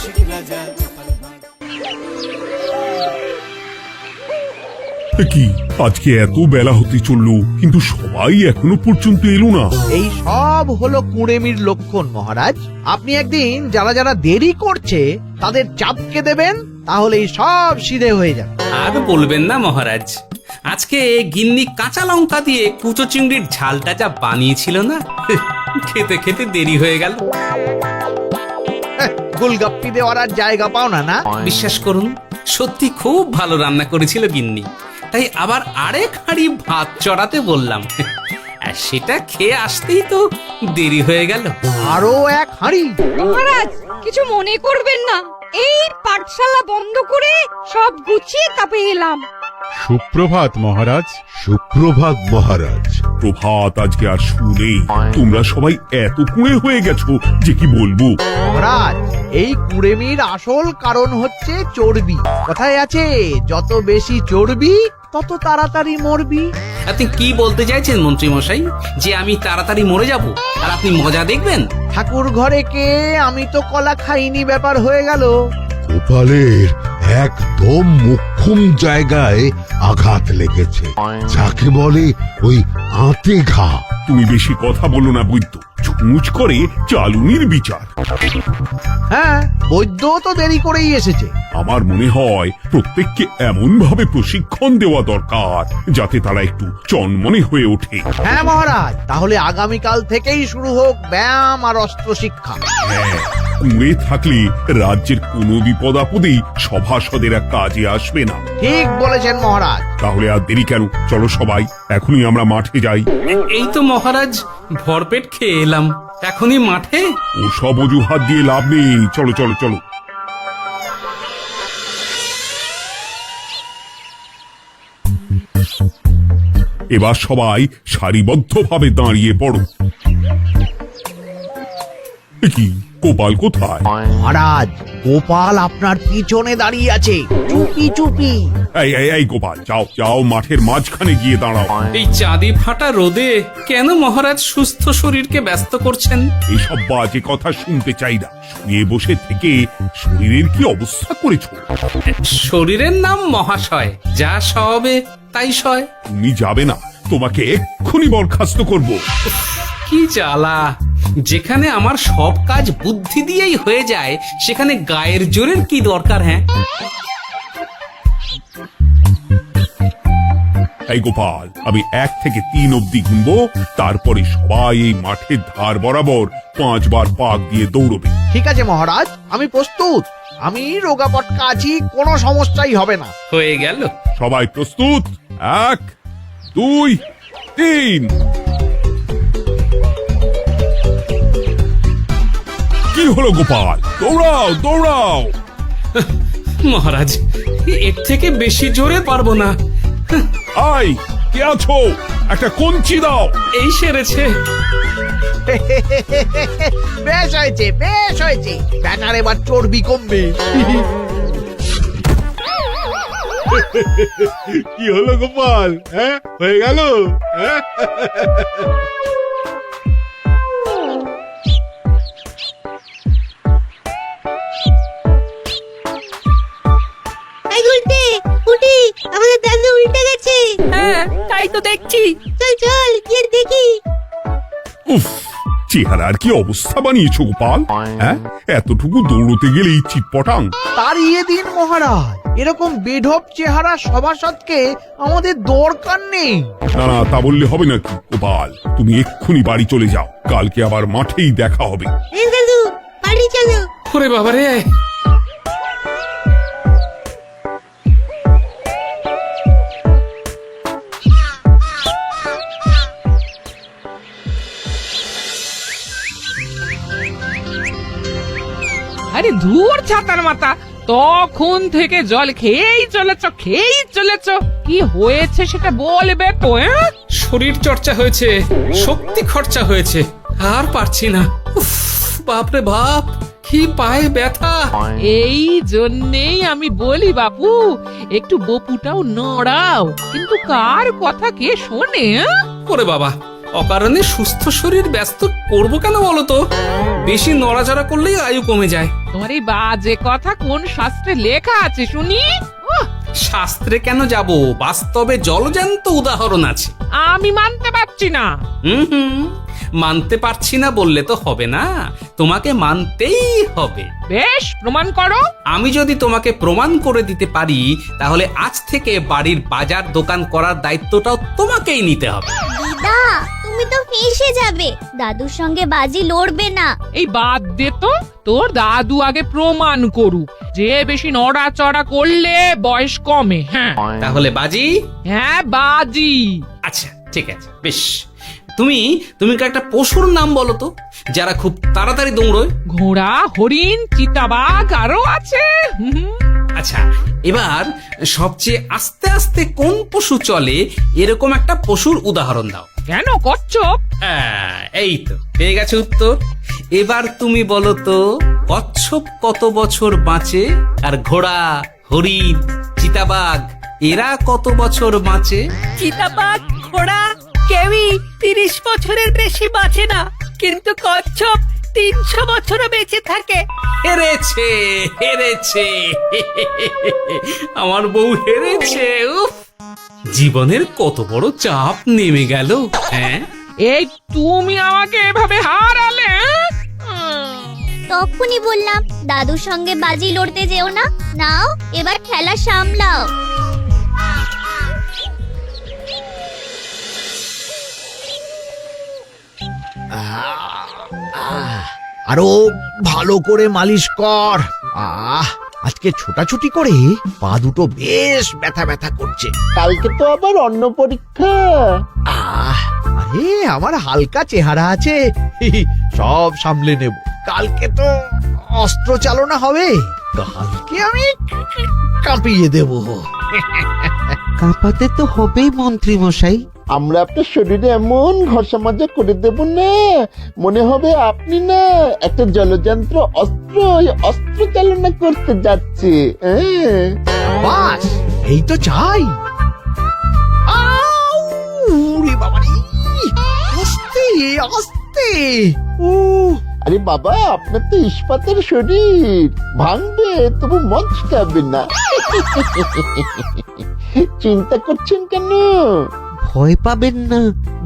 রসিক রাজা গোপাল ভাঁড়। কি আজকে এত বেলা হতে চললো কিন্তু সবাই এখনো পর্যন্ত এলো না। এই সব হলো কুঁড়েমির লক্ষণ মহারাজ। আপনি একদিন যারা যারা দেরি করছে তাদের চাপকে দেবেন, তাহলেই সব সিধে হয়ে যাবে। আর বলবেন না মহারাজ, আজকে গিন্নি কাঁচা লঙ্কা দিয়ে কুচো চিংড়ির ঝালটা যা বানিয়েছিল না, খেতে খেতে দেরি হয়ে গেল। গোলগাপ্পি দেওয়ার আর জায়গা পাও না না? বিশ্বাস করুন, সত্যি খুব ভালো রান্না করেছিল গিন্নি, তাই আবার আরেক হাঁড়ি ভাত চড়াতে বললাম। আর সেটা খেয়ে আসতেই তো দেরি হয়ে গেল। আরো এক হাঁড়ি? মহারাজ কিছু মনে করবেন না, এই পাঠশালা বন্ধ করে সব গুছিয়ে তাপে এলাম। সুপ্রভাত মহারাজ। সুপ্রভাত মহারাজ। প্রভাত আজকে আর শুনেই তোমরা সবাই এত কুঁড়ে হয়ে গেছো যে কি বলবো। মহারাজ, এই কুঁড়েমির আসল কারণ হচ্ছে চর্বি। কথায় আছে, যত বেশি চর্বি তত তাড়াতাড়ি মরবি। আপনি কি বলতে চাইছেন মন্ত্রী মশাই, যে আমি তাড়াতাড়ি মরে যাব আর আপনি মজা দেখবেন? ঠাকুর ঘরে কে, আমি তো কলা খাইনি ব্যাপার হয়ে গেল। গোপালের একদম মোক্ষম জায়গায় আঘাত লেগেছে, যাকে বলে ওই আঁতে ঘা। তুমি বেশি কথা বলো না বৈদ্য, ছুঁচ করে চালুনির বিচার। হ্যাঁ, বৈদ্য তো দেরি করেই এসেছে। আমার মনে হয় প্রত্যেককে এমন ভাবে প্রশিক্ষণ দেওয়া দরকার যাতে তারা একটু চনমনে হয়ে ওঠে। হ্যাঁ মহারাজ, তাহলে আগামীকাল থেকেই শুরু হোক ব্যায়াম আর অস্ত্র শিক্ষা। হ্যাঁ, কুঁড়ে থাকলে রাজ্যের কোনো বিপদ আপদেই সভাসদেরা কাজে আসবে না। ঠিক বলেছেন মহারাজ। তাহলে আর দেরি কেন, চলো সবাই এখনই আমরা মাঠে যাই। এই তো মহারাজ ভরপেট খেয়ে এলাম, এখনই মাঠে? ও সব অজুহাত দিয়ে লাভ নেই, চলো চলো চলো। এবার সবাই সারিবদ্ধভাবে দাঁড়িয়ে পড়ো। এ কি, গোপাল কোথায়? মহারাজ, গোপাল আপনার পিছনে দাঁড়িয়ে আছে, চুপি চুপি। এই গোপাল, যাও যাও, মাঠের মাঝখানে গিয়ে দাঁড়াও। এই চাঁদি ফাটা রোদে কেন মহারাজ সুস্থ শরীরকে ব্যস্ত করছেন? এসব বাজে কথা শুনতে চাই না। শুয়ে বসে থেকে শরীরের কি অবস্থা করেছো? শরীরের নাম মহাশয়, যা সবে তাই সয়। তুমি যাবে না, তোমাকে এক্ষুনি বরখাস্ত করব। কি জ্বালা, যেখানে আমার সব কাজ বুদ্ধি দিয়েই হয়ে যায় সেখানে গায়ের জোরের কি দরকার? হ্যাঁ, এই গোপাল, আমি 1 থেকে 3 অব্দি গুনবো, তারপরে সবাই এই মাঠের ধার বরাবর 5 বার পাক দিয়ে দৌড়বে। ঠিক আছে মহারাজ, আমি প্রস্তুত। আমি রোগা পটকা আছি, কোনো সমস্যাই হবে না। হয়ে গেল। সবাই প্রস্তুত? 1, 2, 3। কি হলো গোপাল, দৌড়াও দৌড়াও। মহারাজ, এর থেকে বেশি জোরে পারবো না। আই, কে আছো? একটা কঞ্চি দাও। এই সেরেছে। বেশ হয়েছে, বেশ হয়েছে। ব্যাটার এবার চর্বি কমবে। কি হলো গোপাল, হ্যাঁ হয়ে গেল? হ্যাঁ? আমাদের দাদু উল্টে গেছে। হ্যাঁ, তাই তো দেখছি। চল চল গিয়ে দেখি। উফ, চেহারার কি অবস্থা বানিয়েছো গোপাল, হ্যাঁ? এতটুকু দৌড়তে গেলেই চিটপটাং। তাড়িয়ে দিন মহারাজ, এরকম বেঢপ চেহারা সভাসদকে আমাদের দরকার নেই। না না, তা বললে হবে নাকি গোপাল, তুমি এক্ষুনি বাড়ি চলে যাও, কালকে আবার মাঠেই দেখা হবে। দাদু বাড়ি চলো। ওরে বাবারে, আরে ধুর ছাতার মাথা, তখন থেকে জল খেয়েই চলেছ। কি হয়েছে সেটা বলবে তো? শরীর চর্চা হয়েছে, শক্তি খরচা হয়েছে, আর পারছি না। উফ, বাপরে বাপ, কি পায়ে ব্যথা। এই জন্যেই আমি বলি বাপু, একটু বপুটাও নড়াও, কিন্তু কার কথা কে শোনে? ওরে বাবা, অকারণে সুস্থ শরীর ব্যস্ত করবো কেন বলো তো? বেশি নড়াচড়া করলেই আয়ু কমে যায়। তোমার এই বাজে কথা কোন শাস্ত্রে লেখা আছে শুনি? উহ, শাস্ত্রে কেন যাব, বাস্তবে জলজ্যান্ত উদাহরণ আছে। আমি মানতে পারছি না। হুম, মানতে পারছি না বললে তো হবে না, তোমাকে মানতেই হবে। বেশ, প্রমাণ করো। আমি যদি তোমাকে প্রমাণ করে দিতে পারি, তাহলে আজ থেকে বাড়ির বাজার দোকান করার দায়িত্বটাও তোমাকেই নিতে হবে। দিদা তুমি তো ফেঁসে যাবে, দাদুর সঙ্গে বাজি লড়বে না। এই বাদ দে তো, তোর দাদু আগে প্রমাণ করুক যে বেশি নড়াচড়া করলে বয়স কমে। হ্যাঁ তাহলে বাজি? হ্যাঁ বাজি। আচ্ছা ঠিক আছে, বেশ। তুমি একটা পশুর নাম বলো তো, যারা খুব তাড়াতাড়ি দৌড়য়। ঘোড়া, হরিণ, চিতাবাঘ আরো আছে। আচ্ছা, এবার সবচেয়ে আস্তে আস্তে কোন পশু চলে, এরকম একটা পশুর উদাহরণ দাও। কেন কচ্ছপ? এই তো পেয়ে গেছে উত্তর। এবার তুমি বলো তো, কচ্ছপ কত বছর বাঁচে, আর ঘোড়া, হরিণ, চিতাবাঘ এরা কত বছর বাঁচে? চিতাবাঘ, ঘোড়া কেউই 30 বছরের বেশি বাঁচে না, কিন্তু কচ্ছপ 300 বছরও বেঁচে থাকে। হেরেছে, হেরেছে, আমার বউ হেরেছে। উফ, জীবনের কত বড় চাপ নেমে গেল। হ্যাঁ, এই তুমি আমাকে এভাবে হারালে? তখনই বললাম দাদুর সঙ্গে বাজি লড়তে যেও না। নাও এবার খেলা সামলাও। আরো ভালো করে মালিশ কর। আজকে ছোটাছুটি করে পা দুটো বেশ ব্যথা ব্যথা করছে। কালকে তো আবার অন্য পরীক্ষা। আরে আমার হালকা চেহারা আছে, সব সামলে নেব। কালকে তো অস্ত্র চালনা হবে, কালকে আমি কাঁপিয়ে দেব। কাঁপাতে তো হবেই মন্ত্রী মশাই। আমরা আপনার শরীরে এমন ঘষা মাজা করে দেব না, মনে হবে আপনি না একটা জলযন্ত্র অস্ত্র চালনা করতে যাচ্ছে। বাস এই তো চাই। উরে বাবারে, আস্তে আস্তে। আরে বাবা, আপনার তো ইস্পাতের শরীর, ভাঙবে তবু মচকাবে না। চিন্তা করছেন কেন? ভয় পাবেন না,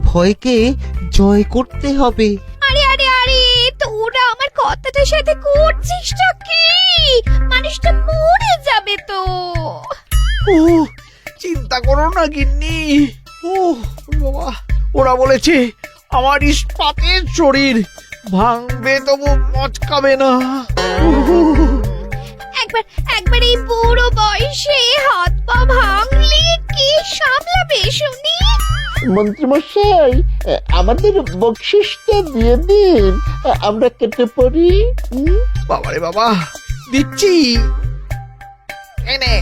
ভয়কে জয় করতে হবে। আরে আরে আরে, তোরা আমার কথাটার সাথে করছিসটা কি? মানুষটা মরে যাবে তো। চিন্তা করো না গিন্নি। বাবা, ওরা বলেছে আমার ইস্পাতের শরীর, ভাঙবে তবু মচকাবে না। একবার এই বুড়ো বয়সে হাত পা ভাঙলে কি সামলাবে শুনি? মন্ত্রীমশাই, আমাদের বকশিসটা দিয়ে দিন, আমরা কেটে পড়ি। বাবারে বাবা, দিচ্ছি। এনে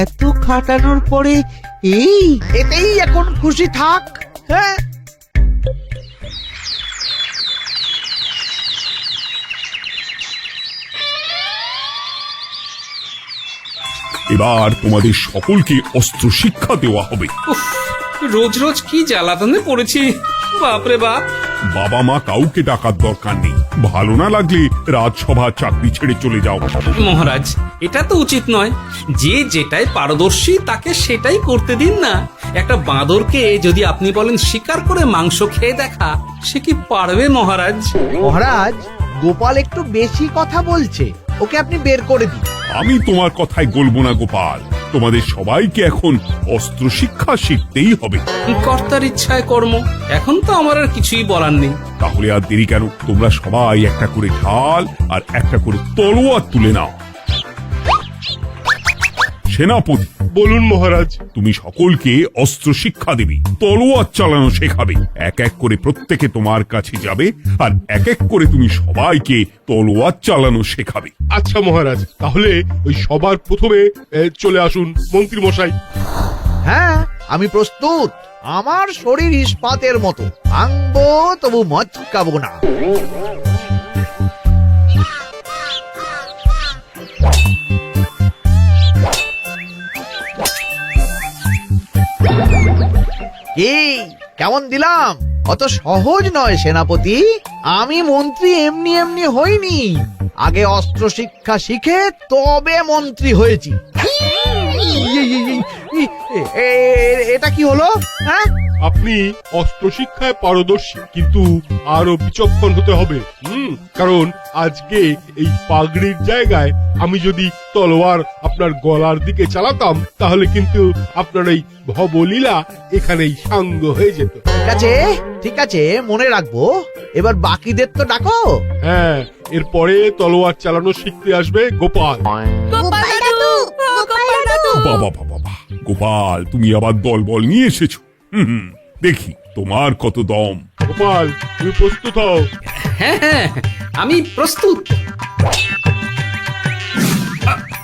এত খাটানোর পরে এতেই এখন খুশি থাক। হ্যাঁ, এবার তোমাদের সকলকে অস্ত্র শিক্ষা দেওয়া হবে। উফ, রোজ রোজ কি জ্বালাতনে পড়েছি, বাপরে বাপ। বাবা মা কাউকে ডাকার দরকার নেই, ভালো না লাগলে রাজসভা চাকরি ছেড়ে চলে যাও। মহারাজ, এটা তো উচিত নয়। যে যেটাই পারদর্শী তাকে সেটাই করতে দিন না। একটা বাঁদরকে যদি আপনি বলেন শিকার করে মাংস খেয়ে দেখা, সে কি পারবে মহারাজ? মহারাজ, গোপাল একটু বেশি কথা বলছে, ওকে আপনি বের করে দিন। আমি তোমার কথায় গলবো না গোপাল, তোমাদের সবাইকে এখন অস্ত্র শিক্ষা শিখতেই হবে। কর্তার ইচ্ছায় কর্ম, এখন তো আমার আর কিছুই বলার নেই। তাহলে আর দেরি কেন, তোমরা সবাই একটা করে ঢাল আর একটা করে তলোয়ার তুলে নাও। সেনাপতি, বলুন মহারাজ। তুমি সকলকে অস্ত্র শিক্ষা দেবে, তলোয়ার চালানো শেখাবে। এক এক করে প্রত্যেকে তোমার কাছে যাবে, আর এক এক করে তুমি সবাইকে তলোয়ার চালানো শেখাবে। আচ্ছা মহারাজ, তাহলে ওই সবার প্রথমে চলে আসুন মন্ত্রী মশাই। হ্যাঁ, আমি প্রস্তুত। আমার শরীর ইস্পাতের মতো, ভাঙবো তবু মচকাবো না। কেমন দিলাম? অত সহজ নয় সেনাপতি। আমি মন্ত্রী এমনি এমনি হইনি, আগে অস্ত্র শিক্ষা শিখে তবে মন্ত্রী হয়েছি। এটা কি হলো? হ্যাঁ, আপনি অস্ত্র শিক্ষায় পারদর্শী, কিন্তু আরো বিচক্ষণ হতে হবে। কারণ আজকে এই পাগড়ির জায়গায় আমি যদি তলোয়ার আপনার গলার দিকে চালাতাম, তাহলে কিন্তু আপনার এই ভবলীলা এখানেই সাঙ্গ হয়ে যেত। ঠিক আছে ঠিক আছে, মনে রাখবো। এবার বাকিদের তো ডাকো। হ্যাঁ, এরপরে তলোয়ার চালানো শিখতে আসবে গোপাল। গোপাল দাদু, গোপাল দাদু। বাবা বাবা বাবা, গোপাল তুমি আবার দলবল নিয়ে এসেছো। দেখি তোমার কত দম। গোপাল, তুমি প্রস্তুত হও। হ্যাঁ হ্যাঁ, আমি প্রস্তুত।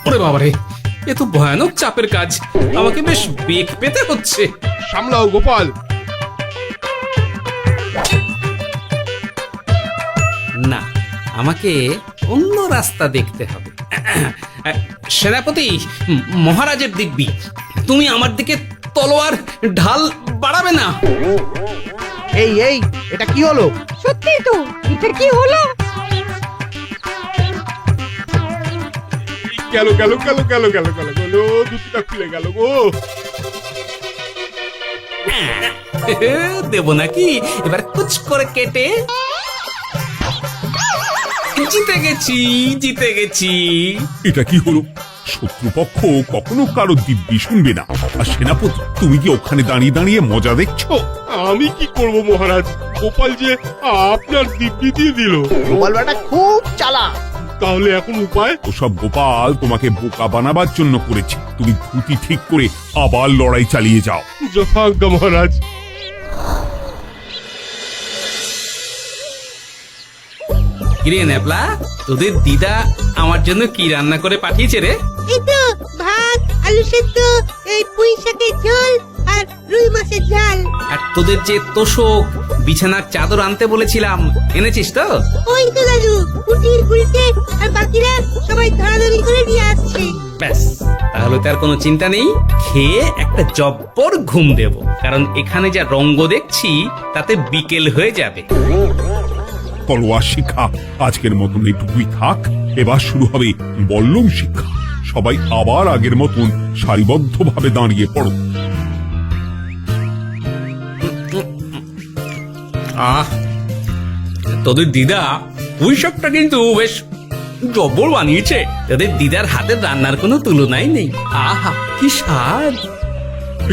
ওরে বাবারে, এ তো ভয়ানক চাপের কাজ, আমাকে বেশ বেগ পেতে হচ্ছে। সামলাও গোপাল। না, আমাকে অন্য রাস্তা দেখতে হবে। সেনাপতি, মহারাজের দিব্যি, তুমি আমার দিকে তলোয়ার ঢাল বাড়াবে না। এই এই, এটা কি হলো? সত্যি তো, এটা কি হলো? গেল গেল গেল গেল গেল গেল গেল, দুটিটা খুলে গেল গো। দেব নাকি এবার কুচ করে কেটে? জিতে গেছি, জিতে গেছি। এটা কি হলো? শত্রুপক্ষ কখনো কারো দিব্যি শুনবে না। আর সেনাপতি, তুমি কি ওখানে দাঁড়িয়ে দাঁড়িয়ে মজা দেখছো? আমি কি করব মহারাজ, গোপাল যে আপনার দিব্যি দিয়ে দিল। গোপাল বেটা খুব চালাক। তাহলে এখন উপায়? ওসব গোপাল তোমাকে বোকা বানাবার জন্য করেছে। তুমি ধুতি ঠিক করে আবার লড়াই চালিয়ে যাও। যথাজ্ঞা মহারাজ। কিরে ন্যাপলা, তোদের দিদা আমার জন্য কি রান্না করে পাঠিয়েছে রে? এই তো ভাত, আলু সেদ্ধ, এই পুঁই শাকের ঝোল আর রুই মাছের ঝাল। আর তোদের যে তোষক, বিছানার চাদর আনতে বলেছিলাম, এনেছিস তো? ওই তো দাদু, কুটির গুলটে আর বাকিরা সবাই ধরাধরি করে নিয়ে আসছে। ব্যাস, তাহলে তার কোনো চিন্তা নেই। খেয়ে একটা জব্বর ঘুম দেব, কারণ এখানে যা রঙ্গ দেখছি তাতে বিকেল হয়ে যাবে। তলোয়ার শিক্ষা আজকের মতন এইটুকুই থাক। এবার শুরু হবে বল্লম শিক্ষা। সবাই আবার আগের মতন সারিবদ্ধভাবে দাঁড়িয়ে পড়ো। আহ, তোদের দিদা পুঁই শাকটা কিন্তু বেশ জব্বর বানিয়েছে। তোদের দিদার হাতের রান্নার কোনো তুলনাই নেই। আহা, কি স্বাদ!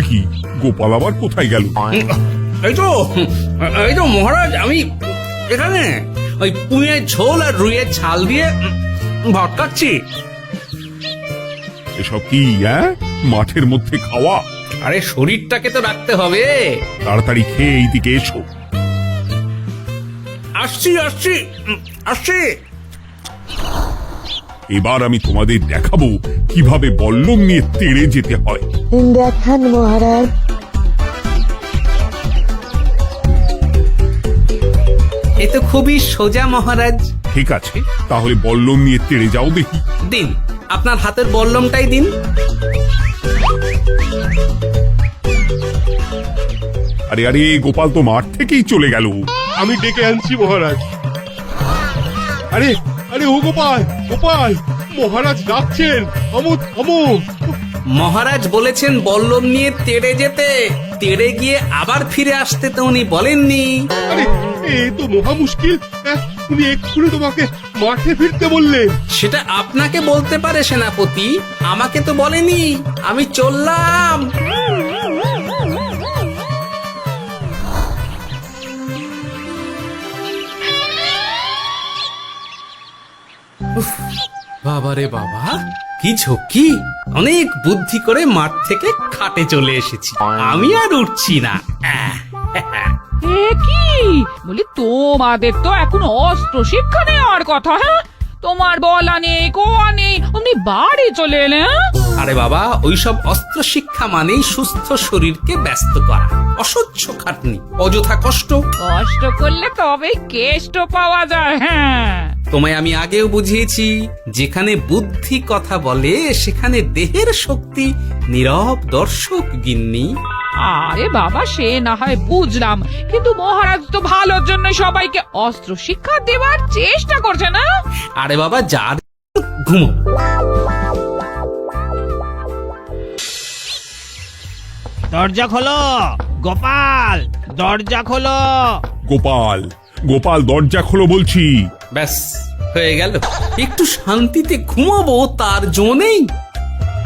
কি গোপাল আবার কোথায় গেল? এই তো মহারাজ, আমি এখানে ওই পুঁইয়ের ঝোল আর রুইয়ের ছাল দিয়ে ভাত খাচ্ছি। এসব কি মাঠের মধ্যে খাওয়া? আরে শরীরটাকে তো রাখতে হবে। তাড়াতাড়ি খেয়ে এইদিকে এসো। আসছি আসছি আসছি। এবার আমি তোমাদের দেখাবো কিভাবে বল্লম নিয়ে তেড়ে যেতে হয়। দেখান মহারাজ। এ তো খুবই সোজা মহারাজ। ঠিক আছে, তাহলে বল্লম নিয়ে তেড়ে যাও দেখি। দিন, আপনার হাতের বল্লমটাই দিন। আরে আরে, গোপাল তো মাঠ থেকেই চলে গেল। আমি ডেকে আনছি মহারাজ। আরে আরে, ও গোপাল, গোপাল, মহারাজ ডাকছেন। আমোদ আমোদ। মহারাজ বলেছেন বল্লম নিয়ে তেড়ে যেতে, তেড়ে গিয়ে আবার ফিরে আসতে তো উনি বলেননি। আরে, এ তো মহা মুশকিল। উনি এক্ষুনি তোমাকে মাঠে ফিরতে বললেন। সেটা আপনাকে বলতে পারে সেনাপতি, আমাকে তো বলেনি। আমি চললাম। বাবারে বাবা, কি ঝক্কি! অনেক বুদ্ধি করে মাঠ থেকে খাটে চলে এসেছি। আমি আর উঠছি না। এ কি বলি, তোমাদের তো এখন অস্ত্র শিক্ষা নেওয়ার কথা। হ্যাঁ, তোমার বলা নেই, কোয়া নেই, অমনি বাড়ি চলে এলে। আরে বাবা, ওইসব অস্ত্র শিক্ষা মানেই সুস্থ শরীরকে ব্যস্ত করা, অসহ্য খাটনি, অযথা কষ্ট। কষ্ট করলে তবে কেষ্ট পাওয়া যায়। হ্যাঁ, তোমায় আমি আগেও বুঝিয়েছি, যেখানে বুদ্ধি কথা বলে সেখানে দেহের শক্তি নীরব দর্শক গিন্নি। আরে বাবা, সে না হয় বুঝলাম, কিন্তু মহারাজ তো ভালোর জন্য সবাইকে অস্ত্র শিক্ষা দেওয়ার চেষ্টা করছে না? আরে বাবা, যা ঘুমো। দরজা খোলো গোপাল, দরজা খোলো। গোপাল, গোপাল দরজা খোলো বলছি। ব্যাস হয়ে গেল, একটু শান্তিতে ঘুমাবো তার জো নেই।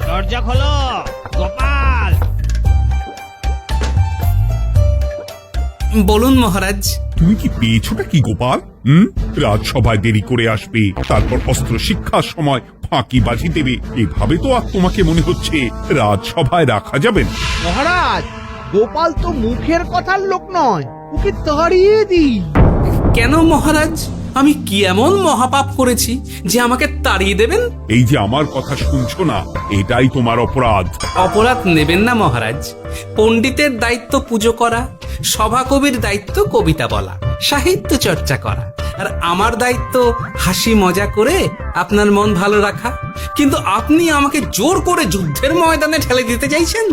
দরজা খোলো গোপাল। বলুন মহারাজ। তুমি কি পেয়েছোটা কি গোপাল? রাজসভায় দেরি করে আসবে, তারপর অস্ত্র শিক্ষার সময় ফাঁকি বাজি দেবে, এভাবে তো আর তোমাকে মনে হচ্ছে রাজসভায় রাখা যাবে না। মহারাজ, গোপাল তো মুখের কথার লোক নয়, ওকে তাড়িয়ে দিই। কেন মহারাজ, আমি কি এমন মহাপাপ করেছি যে আমাকে তাড়িয়ে দেবেন? এই যে আমার কথা শুনছো না, এটাই তোমার অপরাধ। অপরাধ নেবেন না মহারাজ। পণ্ডিতের দায়িত্ব পুজো করা, সভাকবির দায়িত্ব কবিতা বলা, সাহিত্য চর্চা করা, আর আমার দায়িত্ব হাসি মজা করে আপনার মন ভালো রাখা। কিন্তু আপনি আমাকে জোর করে যুদ্ধের ময়দানে ঠেলে দিতে চাইছেন।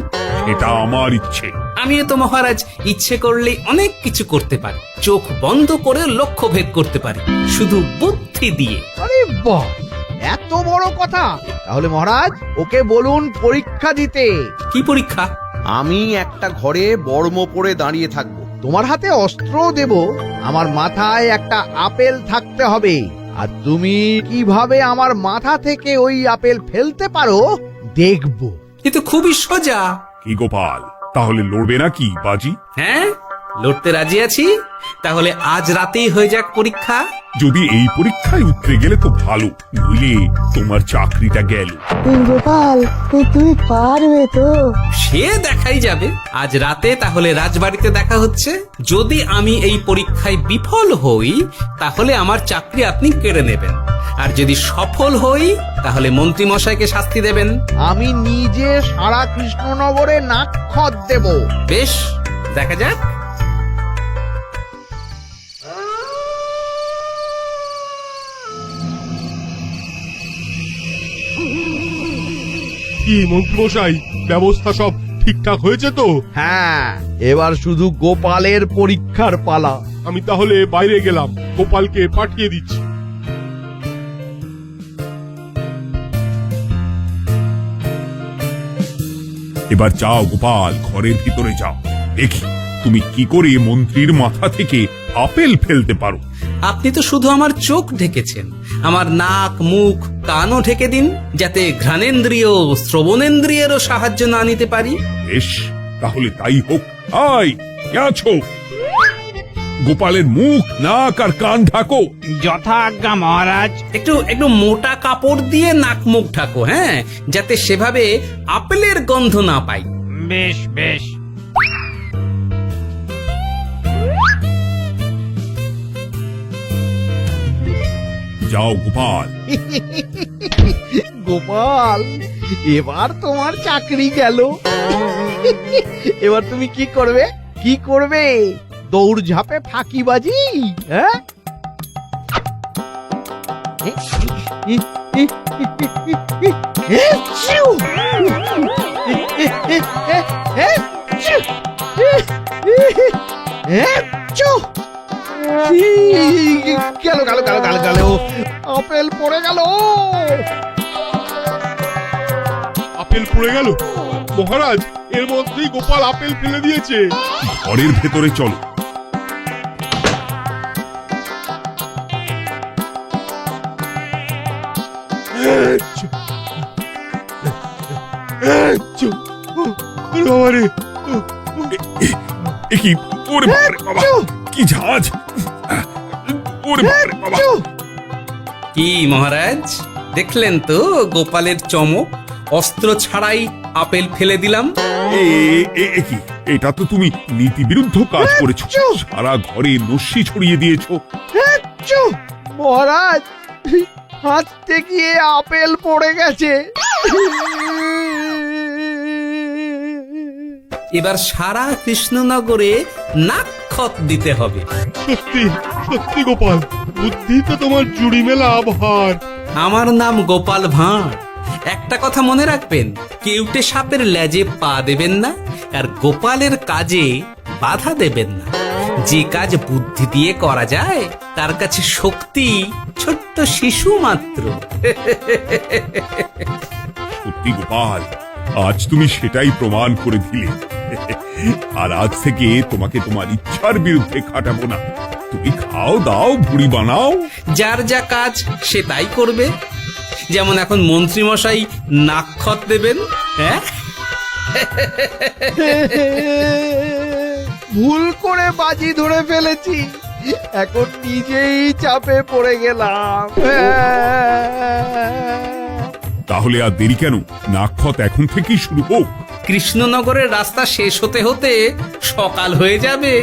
এটা আমার ইচ্ছে। আমিও তো মহারাজ ইচ্ছে করলে অনেক কিছু করতে পারি, চোখ বন্ধ করে লক্ষ্য ভেদ করতে পারি, শুধু বুদ্ধি দিয়ে। আরে বাহ, এত বড় কথা! তাহলে মহারাজ, ওকে বলুন পরীক্ষা দিতে। কি পরীক্ষা? আমি একটা ঘরে বর্ম পরে দাঁড়িয়ে থাকবো। তোমার হাতে অস্ত্র দেব, আমার মাথায় একটা আপেল থাকতে হবে, আর তুমি কিভাবে আমার মাথা থেকে ওই আপেল ফেলতে পারো দেখবো। এ তো খুবই সোজা। কি গোপাল, তাহলে লড়বে নাকি বাজি? হ্যাঁ, লড়তে রাজি আছি। তাহলে আজ রাতেই হয়ে যাক পরীক্ষা। যদি এই পরীক্ষায় উতরে গেলে তো ভালো, নইলে তোমার চাকরিটা গেল। গোপাল, তুমি পারবে তো? সে দেখাই যাবে। আজ রাতে তাহলে রাজবাড়িতে দেখা হচ্ছে। যদি আমি এই পরীক্ষায় বিফল হই, তাহলে আমার চাকরি আপনি কেড়ে নেবেন, আর যদি সফল হই তাহলে মন্ত্রী মশাইকে শাস্তি দেবেন। আমি নিজে সারা কৃষ্ণনগরে নাক্ষত দেব। বেশ, দেখা যাক। কি মন্ত্রীমশাই, ব্যবস্থা সব ঠিকঠাক হয়েছে তো? হ্যাঁ, এবার শুধু গোপালের পরীক্ষার পালা। আমি তাহলে বাইরে গেলাম, গোপালকে পাঠিয়ে দিচ্ছি। এবার যাও গোপাল, ঘরের ভিতরে যাও, দেখি তুমি কি করে মন্ত্রীর মাথা থেকে আপেল ফেলতে পারো। আপনি তো শুধু আমার চোখ ঢেকেছেন, আমার নাক মুখ কানও ঢেকে দিন, যাতে ঘ্রাণেন্দ্রিয় শ্রবণেন্দ্রিয়েরও সাহায্য না নিতে পারি। বেশ, তাহলে তাই হোক। আয়, কে আছো? গোপালের মুখ নাক আর কান ঢাকো। যথা আজ্ঞা মহারাজ। একটু মোটা কাপড় দিয়ে নাক মুখ ঢাকো, হ্যাঁ, যাতে সেভাবে আপেলের গন্ধ না পাই। বেশ বেশ। যাও গোপাল। গোপাল, এবার তোমার চাকরি গেল। এবার তুমি কি করবে? কি করবে? দৌড় ঝাঁপে ফাঁকিবাজি? হ্যাঁ, গেল গেল গেল গেল গেল, আপেল পড়ে গেল। আপেল পড়ে গেল? মহারাজ, এর মধ্যেই গোপাল আপেল ফেলে দিয়েছে। ঘরের ভেতরে চলো। বাবারে, এ কি? ওরে বাবারে বাবা, কি ঝাঁজ! ওরে বাবারে বাবা। কি মহারাজ, দেখলেন তো গোপালের চমক? অস্ত্র ছাড়াই আপেল ফেলে দিলাম। কি, এটা তো তুমি নীতি বিরুদ্ধ কাজ করেছো। সারা ঘরে নস্যি ছড়িয়ে দিয়েছো। মহারাজ, হাঁটতে গিয়ে আপেল পড়ে গেছে। এবার সারা কৃষ্ণনগরে নাক্ষত দিতে হবে। সত্যি সত্যি গোপাল, বুদ্ধি তো তোমার জুড়ি মেলা আভার। আমার নাম গোপাল ভাঁড়, একটা কথা মনে রাখবেন, কেউটে সাপের লেজে পা দেবেন না, আর গোপালের কাজে বাধা দেবেন না। যে কাজ বুদ্ধি দিয়ে করা যায় তার কাছে শক্তি ছোট্ট শিশু মাত্র। সত্যি গোপাল, আজ তুমি সেটাই প্রমাণ করে দিলে। আর আজ থেকে তোমাকে তোমার ইচ্ছার বিরুদ্ধে খাটাবো না। তুমি খাও দাও, বুড়ি বানাও। যার যা কাজ সে তাই করবে। যেমন এখন মন্ত্রী মশাই নাক্ষত দেবেন। হ্যাঁ, ভুল করে বাজি ধরে ফেলেছি, এখন নিজেই চাপে পড়ে গেলাম। তাহলে আর দেরি কেন? নাক্ষত এখন থেকেই শুরু হোক। কৃষ্ণনগরের রাস্তা শেষ হতে হতে সকাল হয়ে যাবে।